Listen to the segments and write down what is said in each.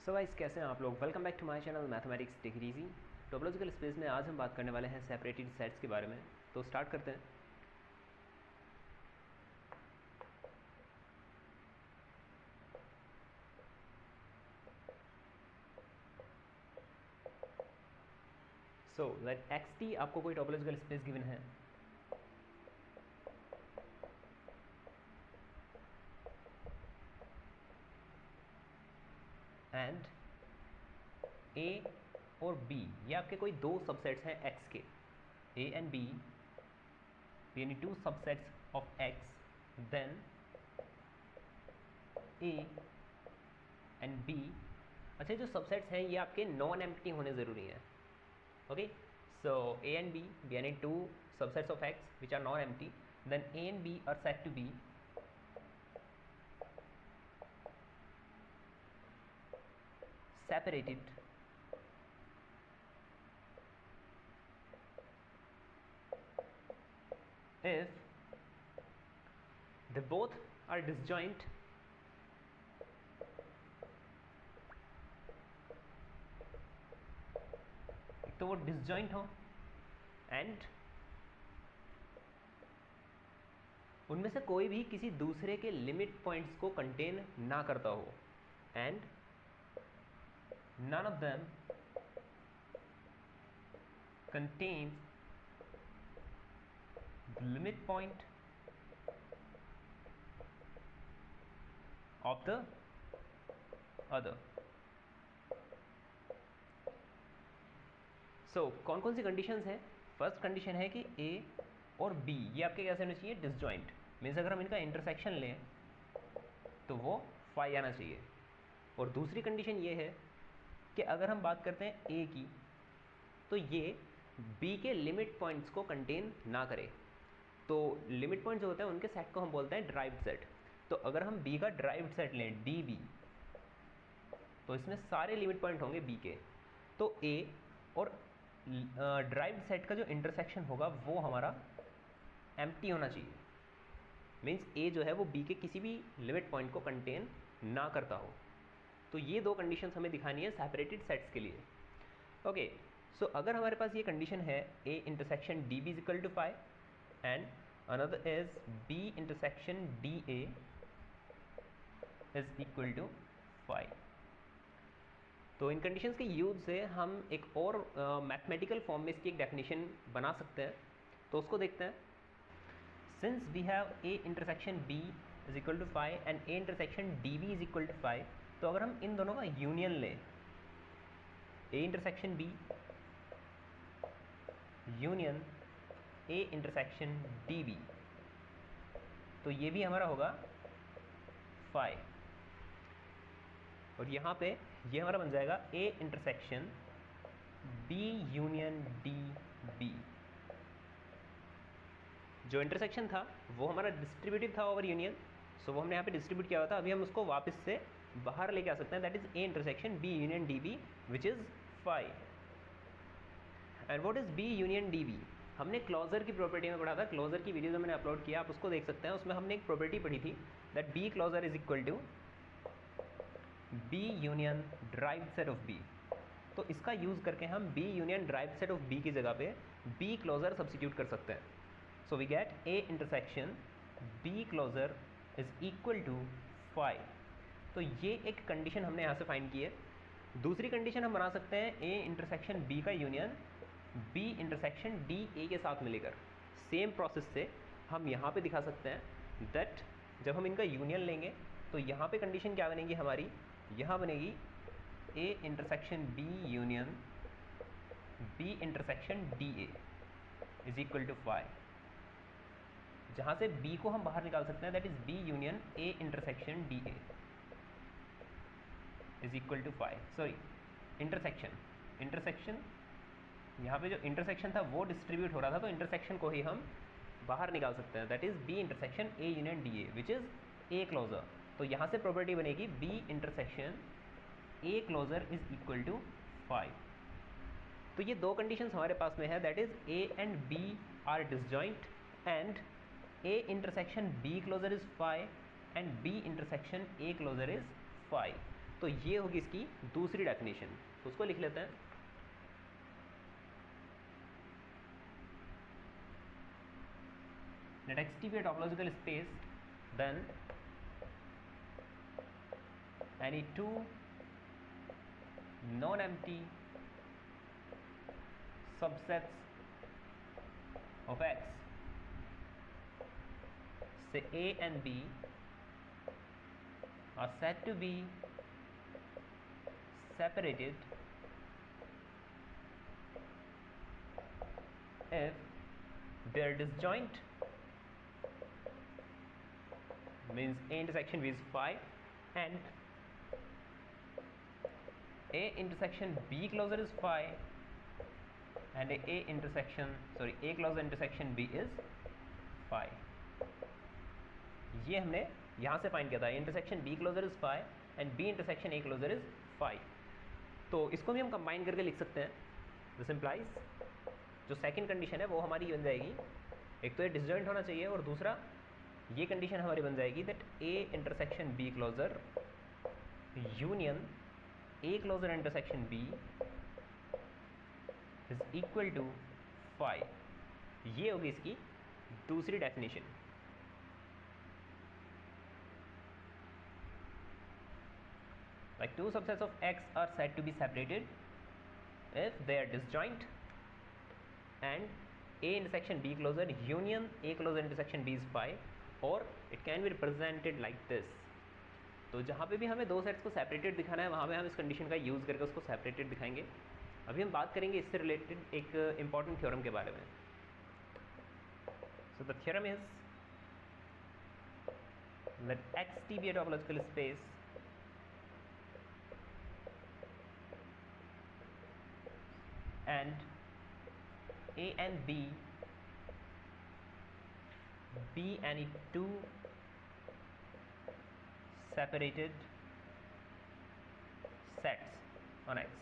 So guys, कैसे हैं आप लोग। Welcome back to my channel mathematics take it easy. Topological space में आज हम बात करने वाले हैं सेपरेटेड सेट्स के बारे में। तो स्टार्ट करते हैं। सो लेट एक्स टी आपको कोई टोपोलॉजिकल स्पेस गिवन है एंड ए और बी ये आपके कोई दो सबसेट्स हैं एक्स के, ए एंड बी, यानी two subsets of X. Then A and B, अच्छा जो सबसेट्स हैं ये आपके नॉन एम्प्टी होने ज़रूरी हैं। Okay, so A and B यानी two subsets of X which are non empty, then A and B are said to be separated if they both are disjoint तो वो डिसजॉइंट हो एंड उनमें से कोई भी किसी दूसरे के लिमिट पॉइंट्स को कंटेन ना करता हो and none of them contains the limit point of the other। सो कौन कौन सी कंडीशंस हैं। फर्स्ट कंडीशन है कि ए और बी ये आपके कैसे होने चाहिए, डिसजॉइंट। मीन्स अगर हम इनका इंटरसेक्शन लें तो वो फाई आना चाहिए। और दूसरी कंडीशन ये है कि अगर हम बात करते हैं ए की तो ये बी के लिमिट पॉइंट्स को कंटेन ना करे। तो लिमिट पॉइंट्स जो होते हैं उनके सेट को हम बोलते हैं ड्राइव्ड सेट। तो अगर हम बी का ड्राइव्ड सेट लें डी बी, तो इसमें सारे लिमिट पॉइंट होंगे बी के। तो ए और ड्राइव्ड सेट का जो इंटरसेक्शन होगा वो हमारा एम्प्टी होना चाहिए। मीन्स ए जो है वो बी के किसी भी लिमिट पॉइंट को कंटेन ना करता हो। तो ये दो कंडीशंस हमें दिखानी है सेपरेटेड सेट्स के लिए। ओके, सो अगर हमारे पास ये कंडीशन है A intersection D B is equal to phi and another is B intersection D A is equal to phi, तो इन कंडीशंस के यूज से हम एक और मैथमेटिकल फॉर्म में इसकी एक डेफिनेशन बना सकते हैं। तो उसको देखते हैं। Since we have A intersection B is equal to phi and A intersection D B is equal to phi, तो अगर हम इन दोनों का यूनियन लें A intersection B union A intersection D B, तो ये भी हमारा होगा फाइव। और यहाँ पे ये हमारा बन जाएगा A intersection B union D B. जो इंटरसेक्शन था वो हमारा डिस्ट्रीब्यूटिव था ओवर यूनियन, सो वो हमने यहाँ पे डिस्ट्रीब्यूट किया हुआ था। अभी हम उसको वापस से बाहर लेके आ सकते हैं, that is A intersection B union D B which is phi. And what is B union D B, हमने क्लोजर की प्रॉपर्टी में पढ़ा था। क्लोजर की वीडियो जो मैंने अपलोड किया आप उसको देख सकते हैं। उसमें हमने एक प्रॉपर्टी पढ़ी थी that B closure is equal to B union derived set of B. तो इसका यूज़ करके हम B union derived set of B की जगह पे बी क्लोजर सब्स्टिट्यूट कर सकते हैं। So we get A intersection B closure is equal to phi. तो ये एक कंडीशन हमने यहाँ से फाइंड की है। दूसरी कंडीशन हम बना सकते हैं ए इंटरसेक्शन बी का union B intersection D A के साथ मिलेकर। सेम प्रोसेस से हम यहाँ पे दिखा सकते हैं दैट जब हम इनका यूनियन लेंगे तो यहाँ पे कंडीशन क्या बनेगी हमारी, यहाँ बनेगी A intersection B union B intersection D A is equal to phi. जहाँ से बी को हम बाहर निकाल सकते हैं that is B union A intersection D A is equal to phi. Sorry, intersection यहाँ पे जो इंटरसेक्शन था वो डिस्ट्रीब्यूट हो रहा था, तो इंटरसेक्शन को ही हम बाहर निकाल सकते हैं that is B intersection A union D A which is A closure. तो यहाँ से प्रॉपर्टी बनेगी B intersection A closure is equal to phi. तो ये दो कंडीशंस हमारे पास में है that is A and B are disjoint and A intersection B closure is phi and B intersection A closure is phi. तो तो ये होगी इसकी दूसरी डेफिनेशन, तो उसको लिख लेते हैं। Let X be a topological space, then any two non-empty subsets of X, say A and B, are said to be separated if their disjoint means A intersection B is phi and A intersection B closure is phi and A closure intersection B is phi। ये हमने यहाँ से find किया था, intersection B closure is phi and B intersection A closure is phi। तो इसको भी हम कंबाइन करके लिख सकते हैं। दिस इम्प्लाइज जो सेकंड कंडीशन है वो हमारी बन जाएगी, एक तो ये डिसजॉइंट होना चाहिए और दूसरा ये कंडीशन हमारी बन जाएगी that A intersection B closure union A closure intersection B is equal to phi। ये होगी इसकी दूसरी definition. Like two subsets of X are said to be separated if they are disjoint and A intersection B closure union A closure intersection B is phi, or it can be represented like this। तो जहाँ पे भी हमें दो sets को separated दिखाना है वहाँ पे हम इस कंडीशन का यूज़ करके उसको सेपरेटेड दिखाएंगे। अभी हम बात करेंगे इससे रिलेटेड एक इंपॉर्टेंट थ्योरम के बारे में। So the theorem is let X be a topological space and A and B be any two separated sets on X।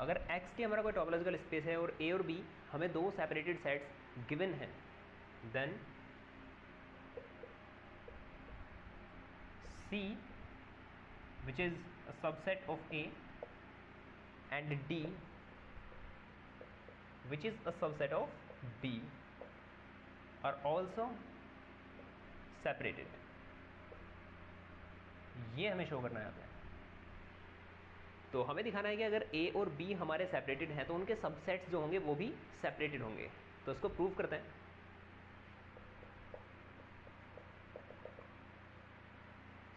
अगर X की हमारा कोई टॉपोलॉजिकल स्पेस है और A और B हमें दो सेपरेटेड सेट्स गिवन हैं, then C which is a subset of A and D which is a subset of B are also separated। ये हमें शो करना है यहाँ पे। तो हमें दिखाना है कि अगर A और B हमारे सेपरेटेड हैं तो उनके सबसेट्स जो होंगे वो भी सेपरेटेड होंगे। तो इसको प्रूव करते हैं।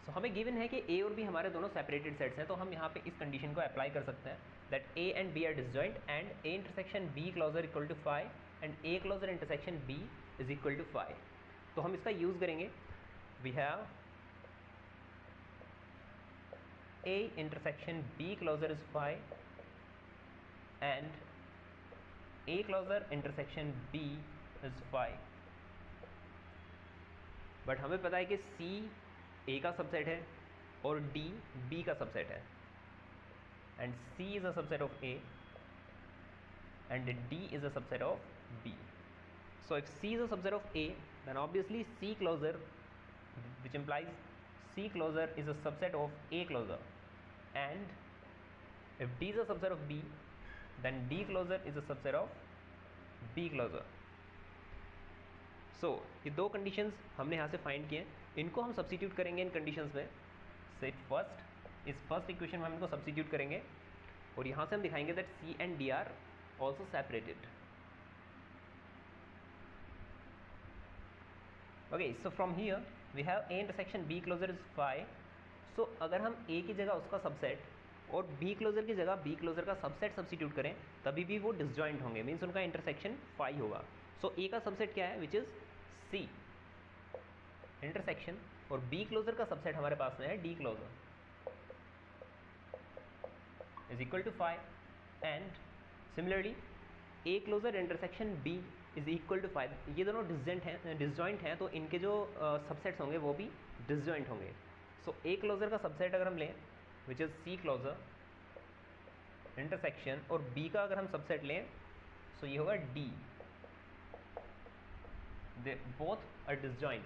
सो हमें गिवन है कि A और B हमारे दोनों सेपरेटेड सेट्स हैं, तो हम यहाँ पे इस कंडीशन को अप्लाई कर सकते हैं that A and B are disjoint and A intersection B closure equal to phi and A closure intersection B is equal to phi। तो हम इसका यूज़ करेंगे। We have A intersection B closure is phi and A closure intersection B is phi। But हमें पता है कि C A का subset है और D B का सबसेट है and C is a subset of A and D is a subset of B। So if C is a subset of A, then obviously C closure, which implies C closure is a subset of A closure, and if D is a subset of B, then D closure is a subset of B closure। So ये दो conditions हमने यहाँ से find किए, इनको हम substitute करेंगे इन conditions में। से इस फर्स्ट इक्वेशन में हम इनको सब्स्टिट्यूट करेंगे और यहाँ से हम दिखाएंगे that C and D are also separated। Okay, so from here we have A intersection B closure is phi। So अगर हम A की जगह उसका सबसेट और B क्लोजर की जगह B क्लोजर का सबसेट सब्स्टिट्यूट करें तभी भी वो डिसजॉइंट होंगे, मीन्स उनका इंटरसेक्शन phi होगा। सो A का सबसेट क्या है, विच इज C इंटरसेक्शन, और B क्लोजर का सबसेट हमारे पास में है D closure is equal to phi and similarly A closure intersection B is equal to phi। ये दोनों डिसजॉइंट हैं तो इनके जो सबसेट्स होंगे वो भी डिसजॉइंट होंगे। सो A क्लोजर का सबसेट अगर हम लें which is C closure intersection और B का अगर हम सबसेट लें सो ये होगा D, they both are disjoint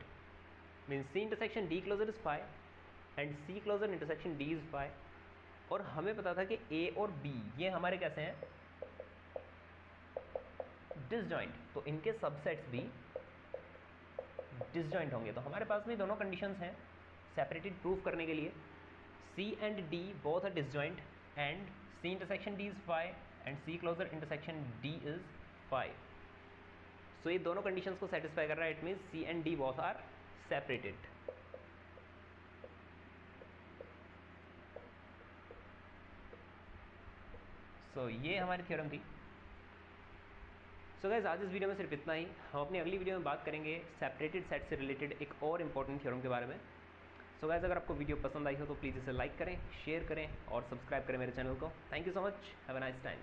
means C intersection D closure is phi and C closure intersection D is phi. और हमें पता था कि ए और बी ये हमारे कैसे हैं, डिसजॉइंट, तो इनके सबसेट्स भी डिसजॉइंट होंगे। तो हमारे पास में दोनों कंडीशंस हैं सेपरेटेड प्रूफ करने के लिए, C and D both are disjoint and C intersection D is phi and C closure intersection D is phi. सो ये दोनों कंडीशंस को सेटिस्फाई कर रहा है, it means C and D both are separated. So ये हमारी थ्योरम थी। सो गाइस आज इस वीडियो में सिर्फ इतना ही। हम अपनी अगली वीडियो में बात करेंगे सेपरेटेड सेट से रिलेटेड एक और इम्पॉर्टेंट थ्योरम के बारे में। सो गाइस अगर आपको वीडियो पसंद आई हो तो प्लीज़ इसे लाइक करें, शेयर करें और सब्सक्राइब करें मेरे चैनल को। Thank you so much, have a nice time.